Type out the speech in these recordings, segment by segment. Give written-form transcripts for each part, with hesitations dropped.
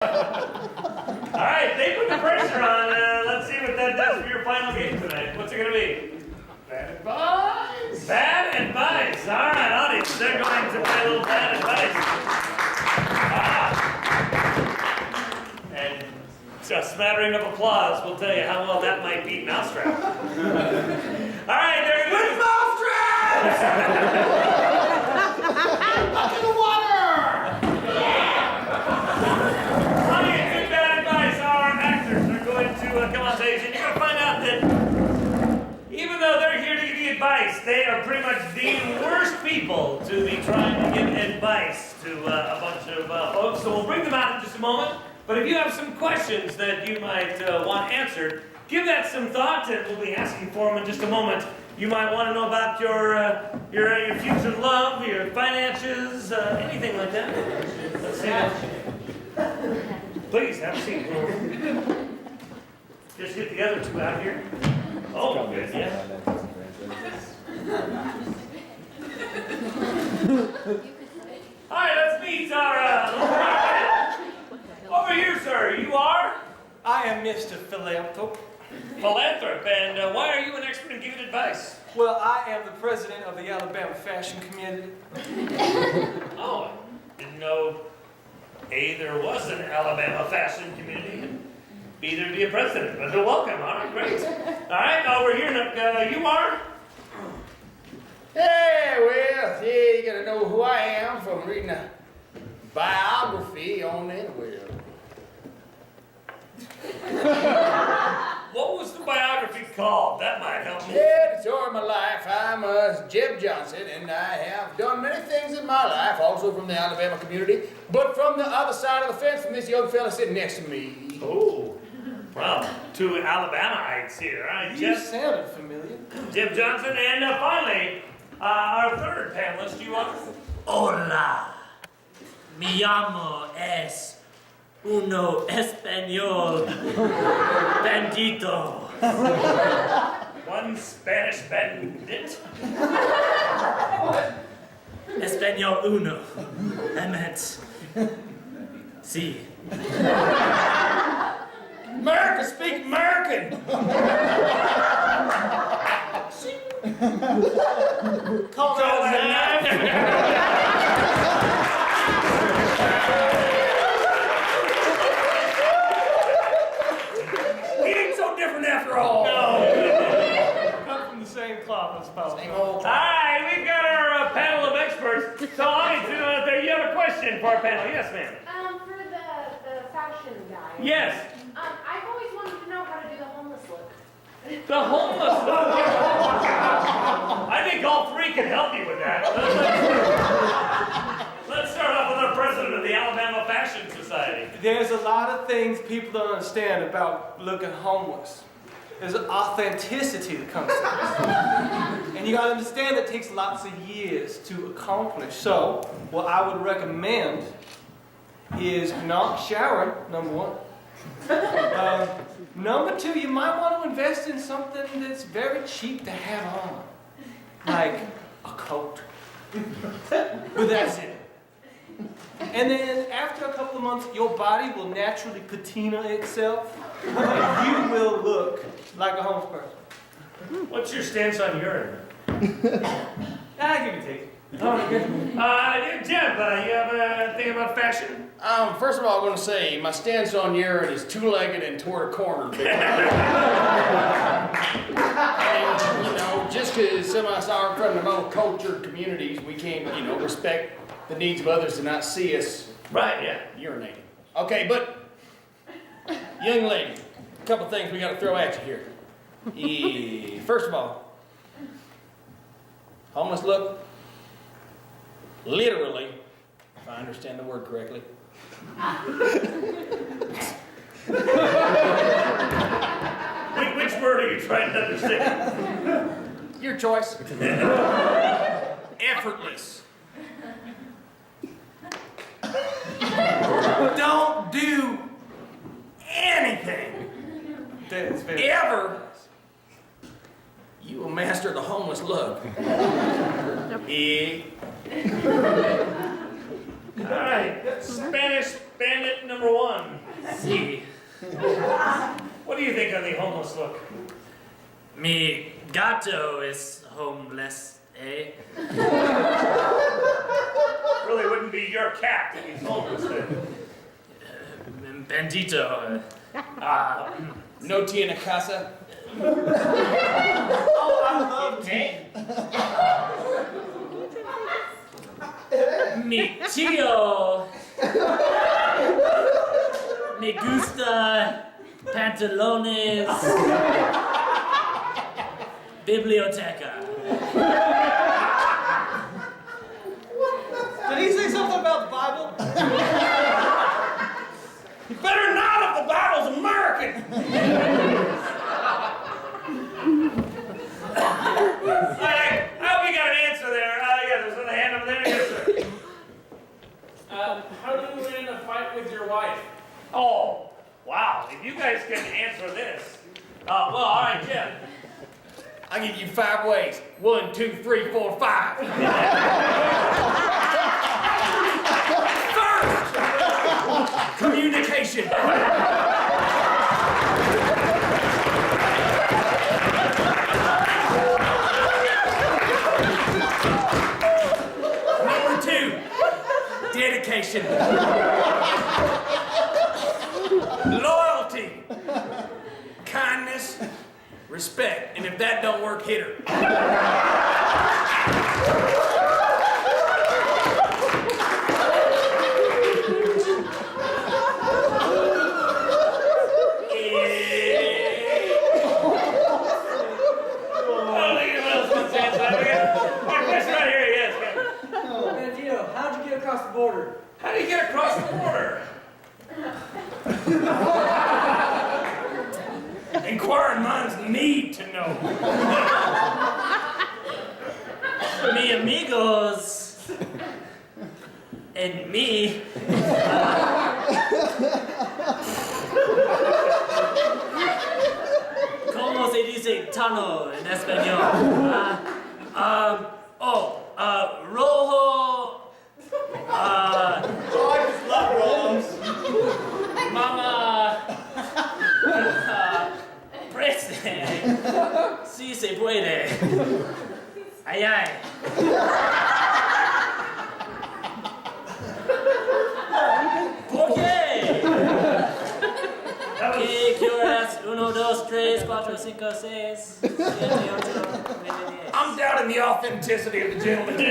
All right, they put the pressure on. Let's see what that does for your final game tonight. What's it going to be? Bad advice. Bad advice. All right, audience, they're going to play a little bad advice. And a smattering of applause will tell you how well that might beat Mousetrap. All right, they're going to With mousetraps! Up in the water! Audience, good bad advice. Our actors are going to come on stage, and you're going to find out that even though they're here to give you advice, they are pretty much the worst people to be trying to give advice to a bunch of folks. So we'll bring them out in just a moment. But if you have some questions that you might want answered, give that some thought, and we'll be asking for them in just a moment. You might want to know about your future love, your finances, anything like that. Let's see that. Please have a seat. We'll just get the other two out here. Oh, good, yeah. All right, let's meet our over here, sir. You are? I am Mr. Philanthrop. Philanthrop, and why are you an expert in giving advice? Well, I am the president of the Alabama fashion community. Oh, I didn't know A, there was an Alabama fashion community, and B, there'd be a president. But welcome, all right, great. All right, over here, you are? Hey, well, yeah, you gotta know who I am from reading a biography on the interweb. What was the biography called? That might help me. Yeah, the story of my life. I'm Jeb Johnson, and I have done many things in my life, also from the Alabama community, but from the other side of the fence from this young fella sitting next to me. Oh, well, two Alabamaites here. All right, You Jeb. sounded familiar. Jeb Johnson, and finally, our third panelist, you are? Hola, mi llamo es uno español bandito. One Spanish bandit. Español uno. I meant, sí. America, speak American! Call that We ain't so different after all. No. Come from the same cloth, I suppose. Same old. All right, we've got our panel of experts. So, you have a question for our panel. Yes, ma'am. For the fashion guy. Yes. I've always wanted to know how to do the homeless look. The homeless look. I think all three can help you with that. Let's start off with our president of the Alabama Fashion Society. There's a lot of things people don't understand about looking homeless. There's an authenticity that comes to this. And you gotta understand that takes lots of years to accomplish. So, what I would recommend is not showering, number one. Number two, you might want to invest in something that's very cheap to have on. Like a coat. But that's it. And then after a couple of months, your body will naturally patina itself. And you will look like a homeless person. What's your stance on urine? Give me take. Oh, good. Jeb, you have a thing about fashion? First of all, I'm going to say my stance on urine is two-legged and toward a corner. And, you know, just because some of us are from the more cultured communities, we can't, respect the needs of others to not see us Right, yeah. urinating. Okay, but, young lady, a couple things we got to throw at you here. First of all, homeless look, literally, if I understand the word correctly, Which word are you trying to understand? your choice. Effortless. Don't do anything That's very ever. You will master the homeless look. All right, Spanish bandit number one. See, What do you think of the homeless look? mi gato is homeless, eh? Really wouldn't be your cat if he's homeless then. Bandito. No tea in a casa. Oh, I love tea. Mi tío. Me gusta pantalones. Biblioteca. Did he say something about the Bible? You better not if the Bible's American. Alright, I hope you got an answer there. Yeah, there's another hand over there. Yes, sir. How do you win a fight with your wife? Oh, wow. If you guys can answer this. Well, all right, Jim. I'll give you 5 ways. 1, 2, 3, 4, 5. First, communication. Number 2, dedication. Loyalty. Kindness. Respect. And if that don't work, hit her. Bandito, how'd you get across the border? How do you get across the border? Inquiring minds need to know. Mi amigos. And me. ¿Cómo se dice tano en español? Rojo. Oh, I just love rolls. Mama. Preste. Sí se puede. Ay, ay. ¿Por qué? ¿Qué horas? 1, 2, 3, 4, 5, 6, 7, 8, 9, 10. I'm doubting the authenticity of the gentleman's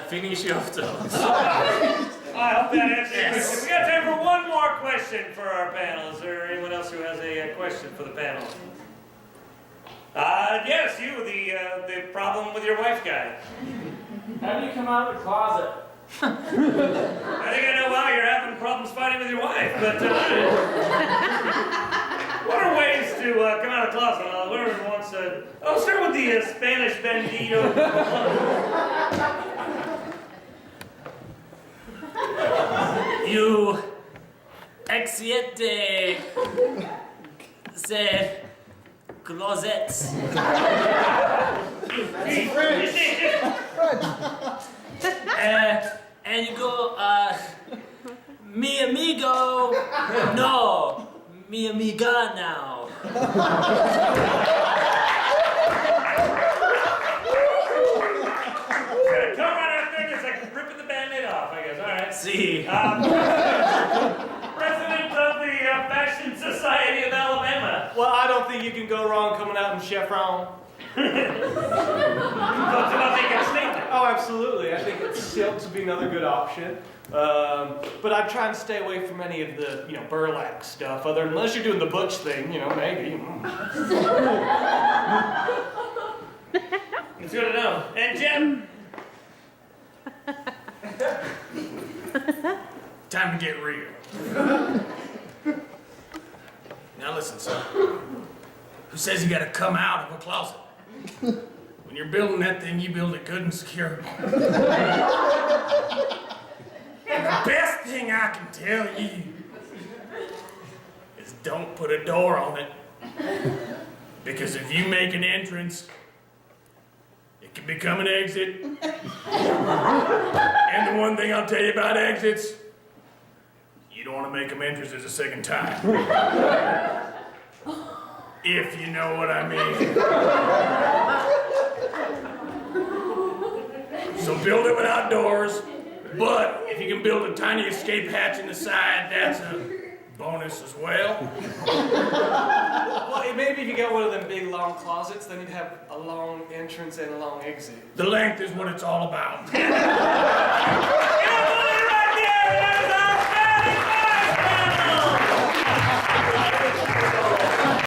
Finish your thoughts. I hope that answers your Yes. question. We got time for one more question for our panel. Is there anyone else who has a question for the panel? Yes, you, the problem with your wife guy. How do you come out of the closet? I think I know why you're having problems fighting with your wife, but what are ways to come out of the closet? Whoever wants to... I'll start with the Spanish Bandito. You exciente se closet. And you go, mi amigo, no, mi amiga now. Come right out there and it's like ripping the Band-Aid off, I guess. All right. See. President of the Fashion Society of Alabama. Well, I don't think you can go wrong coming out in chevron. Talks about making a statement. Oh, absolutely. I think silks would be another good option. But I'd try and stay away from any of the, burlap stuff. Unless you're doing the butch thing, maybe. It's good to know. And Jim? Time to get real. Now listen, son. Who says you gotta come out of a closet? When you're building that thing, you build it good and secure. And the best thing I can tell you is don't put a door on it. Because if you make an entrance, it can become an exit. And the one thing I'll tell you about exits, you don't want to make them entrances a second time. If you know what I mean. So build it without doors, but if you can build a tiny escape hatch in the side, that's a bonus as well. Well, maybe if you got one of them big long closets, then you'd have a long entrance and a long exit. The length is what it's all about.